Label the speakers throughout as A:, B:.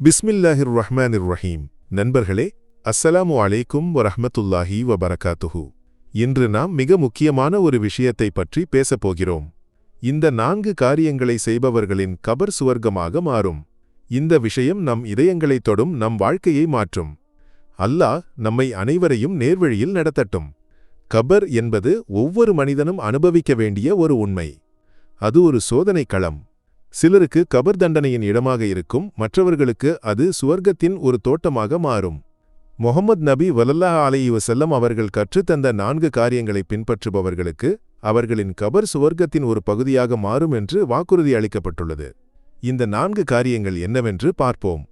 A: பிஸ்மில்லாஹிர் ரஹ்மானிர் ரஹீம். நண்பர்களே, அஸ்ஸலாமு அலைக்கும் வரஹ்மத்துல்லாஹி வபரகாத்துஹு. இன்று நாம் மிக முக்கியமான ஒரு விஷயத்தை பற்றி பேசப்போகிறோம். இந்த 4 காரியங்களை செய்பவர்களின் கபர் சுவர்க்கமாக மாறும். இந்த விஷயம் நம் இதயங்களை தொடும், நம் வாழ்க்கையை மாற்றும். அல்லாஹ் நம்மை அனைவரையும் நேர்வழியில் நடத்தட்டும். கபர் என்பது ஒவ்வொரு மனிதனும் அனுபவிக்க வேண்டிய ஒரு உண்மை. அது ஒரு சோதனை களம். சிலருக்கு கபர் தண்டனையின் இடமாக இருக்கும், மற்றவர்களுக்கு அது சுவர்க்கத்தின் ஒரு தோட்டமாக மாறும். முஹம்மது நபி ஸல்லல்லாஹு அலைஹி வஸல்லம் அவர்கள் கற்றுத்தந்த 4 காரியங்களை பின்பற்றுபவர்களுக்கு அவர்களின் கபர் சுவர்க்கத்தின் ஒரு பகுதியாக மாறும் என்று வாக்குறுதி அளிக்கப்பட்டுள்ளது. இந்த 4 காரியங்கள் என்னவென்று பார்ப்போம்.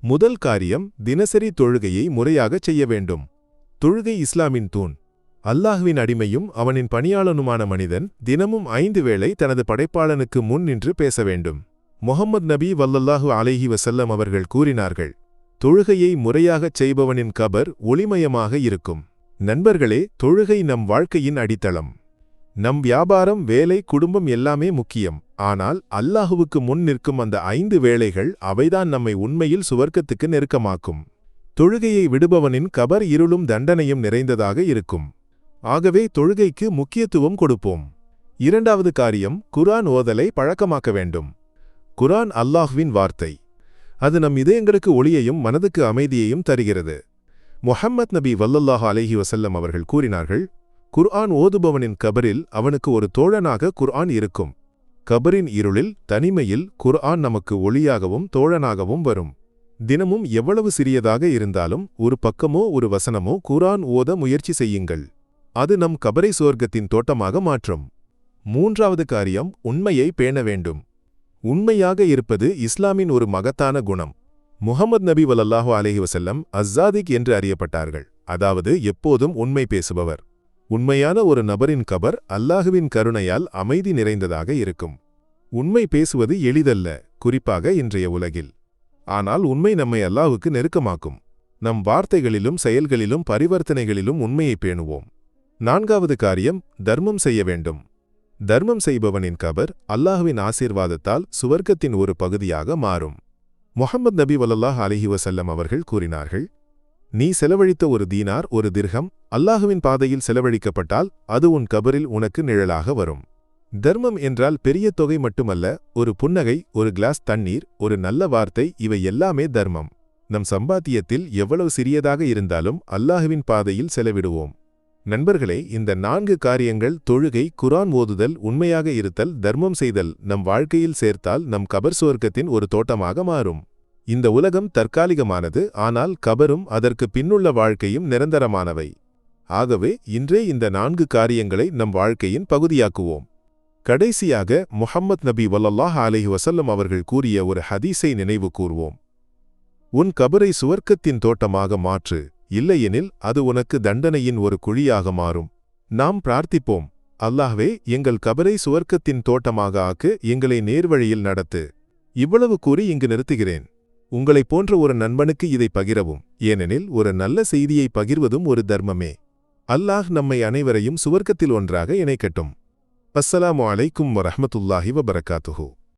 A: முதல் காரியம், தினசரி தொழுகையை முறையாகச் செய்ய வேண்டும். தொழுகை இஸ்லாமின் தூண். அல்லாஹ்வின் அடிமையும் அவனின் பணியாளனுமான மனிதன் தினமும் 5 வேளை தனது படைப்பாளனுக்கு முன் நின்று பேச வேண்டும். முஹம்மது நபி ஸல்லல்லாஹு அலைஹி வஸல்லம் அவர்கள் கூறினார்கள், தொழுகையை முறையாகச் செய்பவனின் கபர் ஒளிமயமாக இருக்கும். நண்பர்களே, தொழுகை நம் வாழ்க்கையின் அடித்தளம். நம் வியாபாரம், வேலை, குடும்பம் எல்லாமே முக்கியம். ஆனால் அல்லாஹுவுக்கு முன் நிற்கும் அந்த 5 வேளைகள், அவைதான் நம்மை உண்மையில் சுவர்க்கத்துக்கு நெருக்கமாக்கும். தொழுகையை விடுபவனின் கபர் இருளும் தண்டனையும் நிறைந்ததாக இருக்கும். ஆகவே தொழுகைக்கு முக்கியத்துவம் கொடுப்போம். இரண்டாவது காரியம், குர்ஆன் ஓதலை பழக்கமாக்க வேண்டும். குர்ஆன் அல்லாஹ்வின் வார்த்தை. அது நம் இதயங்களுக்கு ஒளியையும் மனதுக்கு அமைதியையும் தருகிறது. முஹம்மது நபி ஸல்லல்லாஹு அலைஹி வஸல்லம் அவர்கள் கூறினார்கள், குர்ஆன் ஓதுபவனின் கபரில் அவனுக்கு ஒரு தோழனாக குர்ஆன் இருக்கும். கபரின் இருளில், தனிமையில் குர்ஆன் நமக்கு ஒளியாகவும் தோழனாகவும் வரும். தினமும் எவ்வளவு சிறியதாக இருந்தாலும் ஒரு பக்கமோ ஒரு வசனமோ குர்ஆன் ஓத முயற்சி செய்யுங்கள். அது நம் கபரை சுவர்க்கத்தின் தோட்டமாக மாற்றும். மூன்றாவது காரியம், உண்மையை பேண வேண்டும். உண்மையாக இருப்பது இஸ்லாமின் ஒரு மகத்தான குணம். முஹம்மது நபி ஸல்லல்லாஹு அலைஹி வஸல்லம் அஸ்ஸாதிக் என்று அறியப்பட்டார்கள். அதாவது எப்போதும் உண்மை பேசுபவர். உண்மையான ஒரு நபரின் கபர் அல்லாஹுவின் கருணையால் அமைதி நிறைந்ததாக இருக்கும். உண்மை பேசுவது எளிதல்ல, குறிப்பாக இன்றைய உலகில். ஆனால் உண்மை நம்மை அல்லாஹ்வுக்கு நெருக்கமாக்கும். நம் வார்த்தைகளிலும் செயல்களிலும் பரிவர்த்தனைகளிலும் உண்மையை பேணுவோம். நான்காவது காரியம், தர்மம் செய்ய வேண்டும். தர்மம் செய்பவனின் கபர் அல்லாஹ்வின் ஆசீர்வாதத்தால் சுவர்க்கத்தின் ஒரு பகுதியாக மாறும். முஹம்மது நபி ஸல்லல்லாஹு அலைஹி வஸல்லம் அவர்கள் கூறினார்கள், நீ செலவழித்த ஒரு தீனார், ஒரு திர்ஹம் அல்லாஹுவின் பாதையில் செலவழிக்கப்பட்டால் அது உன் கபரில் உனக்கு நிழலாக வரும். தர்மம் என்றால் பெரிய தொகை மட்டுமல்ல, ஒரு புன்னகை, ஒரு கிளாஸ் தண்ணீர், ஒரு நல்ல வார்த்தை, இவை எல்லாமே தர்மம். நம் சம்பாத்தியத்தில் எவ்வளவு சிறியதாக இருந்தாலும் அல்லாஹுவின் பாதையில் செலவிடுவோம். நண்பர்களே, இந்த 4 காரியங்கள், தொழுகை, குர்ஆன் ஓதுதல், உண்மையாக இருத்தல், தர்மம் செய்தல், நம் வாழ்க்கையில் சேர்த்தால் நம் கபர் சுவர்க்கத்தின் ஒரு தோட்டமாக மாறும். இந்த உலகம் தற்காலிகமானது, ஆனால் கபரும் அதற்கு பின்னுள்ள வாழ்க்கையும் நிரந்தரமானவை. ஆகவே இன்றே இந்த 4 காரியங்களை நம் வாழ்க்கையின் பகுதியாக்குவோம். கடைசியாக முஹம்மது நபி ஸல்லல்லாஹு அலைஹி வஸல்லம் அவர்கள் கூறிய ஒரு ஹதீஸை நினைவு கூர்வோம். உன் கபரை சுவர்க்கத்தின் தோட்டமாக மாற்று, இல்லையெனில் அது உனக்கு தண்டனையின் ஒரு குழியாக மாறும். நாம் பிரார்த்திப்போம், அல்லாஹ்வே, எங்கள் கபரை சுவர்க்கத்தின் தோட்டமாக ஆக்கு, எங்களை நேர்வழியில் நடத்து. இவ்வளவு கூறி இங்கு நிறுத்துகிறேன். உங்களைப் போன்ற ஒரு நண்பனுக்கு இதை பகிரவும், ஏனெனில் ஒரு நல்ல செய்தியை பகிர்வதும் ஒரு தர்மமே. அல்லாஹ் நம்மை அனைவரையும் சுவர்க்கத்தில் ஒன்றாக இணைக்கட்டும். அஸ்ஸலாமு அலைக்கும் வரஹ்மத்துல்லாஹி வபரகாத்துஹு.